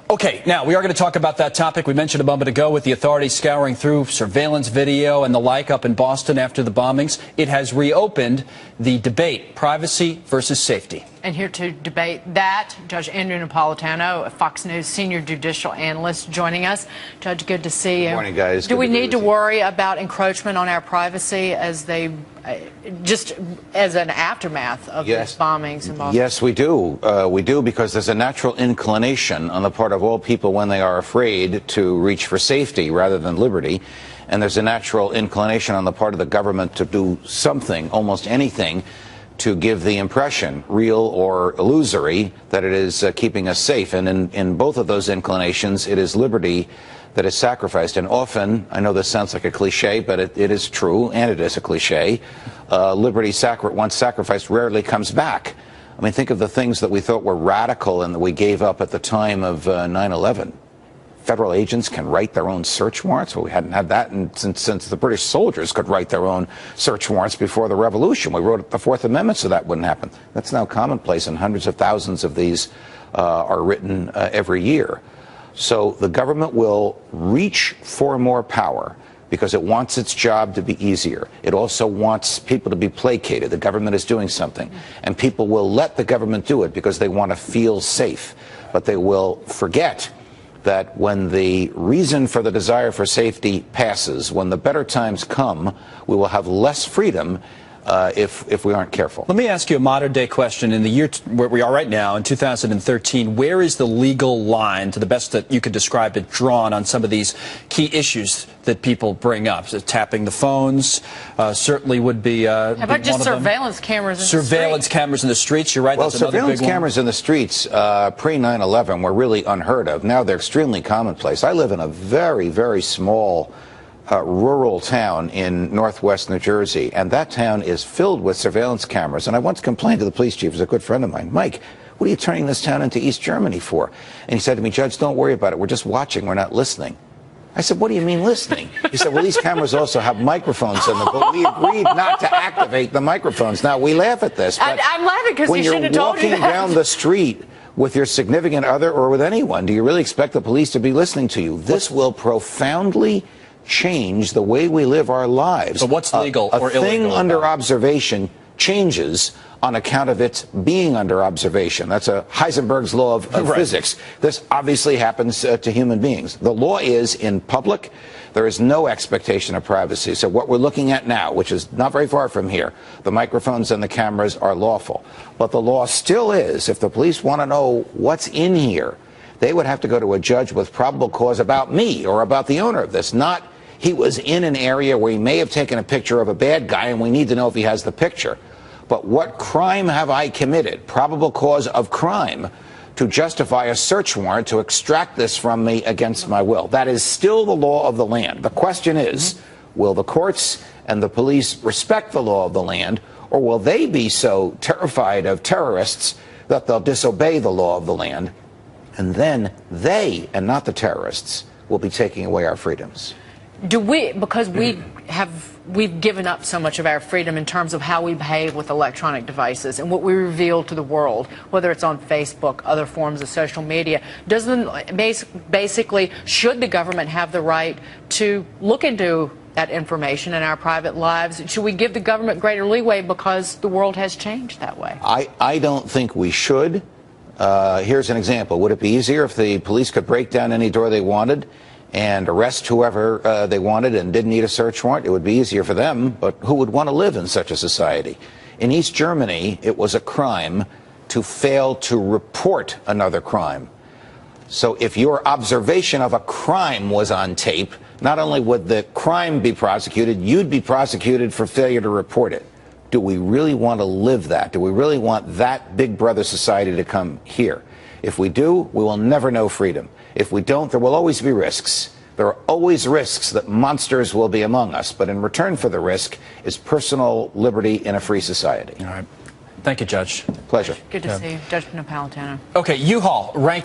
Okay, now we are going to talk about that topic we mentioned a moment ago with the authorities scouring through surveillance video and the like up in Boston after the bombings. It has reopened the debate, privacy versus safety. And here to debate that, Judge Andrew Napolitano, a Fox News senior judicial analyst, joining us. Judge, good to see you. Good morning, guys. Do we need to worry about encroachment on our privacy as they, just as an aftermath of these bombings in Boston? Yes, we do. We do, because there's a natural inclination on the part of all people when they are afraid to reach for safety rather than liberty. And there's a natural inclination on the part of the government to do something, almost anything, to give the impression, real or illusory, that it is keeping us safe. And in both of those inclinations, it is liberty that is sacrificed. And often, I know this sounds like a cliche, but it is true, and it is a cliche, liberty once sacrificed rarely comes back. I mean, think of the things that we thought were radical and that we gave up at the time of 9/11. Federal agents can write their own search warrants. Well, we hadn't had that since the British soldiers could write their own search warrants before the Revolution. We wrote the Fourth Amendment so that wouldn't happen. That's now commonplace, and hundreds of thousands of these are written every year. So the government will reach for more power because it wants its job to be easier. It also wants people to be placated. The government is doing something. And people will let the government do it because they want to feel safe. But they will forget that when the reason for the desire for safety passes, when the better times come, we will have less freedom if we aren't careful. Let me ask you a modern-day question. In the year where we are right now, in 2013, where is the legal line, to the best that you could describe it, drawn on some of these key issues that people bring up? So tapping the phones certainly would be How about just surveillance cameras in the streets? Surveillance cameras in the streets, you're right. Well, that's another surveillance big one. cameras in the streets pre-9/11 were really unheard of. Now they're extremely commonplace. I live in a very, very small rural town in northwest New Jersey, and that town is filled with surveillance cameras. And I once complained to the police chief, who's a good friend of mine, Mike, what are you turning this town into East Germany for? And he said to me, Judge, don't worry about it. We're just watching. We're not listening. I said, what do you mean listening? He said, well, these cameras also have microphones in them, but we agreed not to activate the microphones. Now, we laugh at this, but I'm laughing because you should have told you that. When you're walking down the street with your significant other or with anyone, do you really expect the police to be listening to you? This will profoundly change the way we live our lives. So what's legal or illegal? A thing under observation changes on account of its being under observation. That's a Heisenberg's law of physics. This obviously happens to human beings. The law is, in public, there is no expectation of privacy. So what we're looking at now, which is not very far from here, the microphones and the cameras are lawful. But the law still is, if the police want to know what's in here, they would have to go to a judge with probable cause about me or about the owner of this, not he was in an area where he may have taken a picture of a bad guy and we need to know if he has the picture. But what crime have I committed? Probable cause of crime to justify a search warrant to extract this from me against my will. That is still the law of the land. The question is, will the courts and the police respect the law of the land, or will they be so terrified of terrorists that they'll disobey the law of the land? And then they, and not the terrorists, will be taking away our freedoms. Do we, because we've given up so much of our freedom in terms of how we behave with electronic devices and what we reveal to the world, whether it's on Facebook, other forms of social media, basically, should the government have the right to look into that information in our private lives? Should we give the government greater leeway because the world has changed that way? I don't think we should. Here's an example. Would it be easier if the police could break down any door they wanted and arrest whoever they wanted and didn't need a search warrant? It would be easier for them, but who would want to live in such a society? In East Germany, it was a crime to fail to report another crime. So if your observation of a crime was on tape, not only would the crime be prosecuted, you'd be prosecuted for failure to report it. Do we really want to live that? Do we really want that big brother society to come here? If we do, we will never know freedom. If we don't, there will always be risks. There are always risks that monsters will be among us. But in return for the risk is personal liberty in a free society. All right. Thank you, Judge. Pleasure. Good to see you. Judge Napolitano. Okay, U-Haul ranked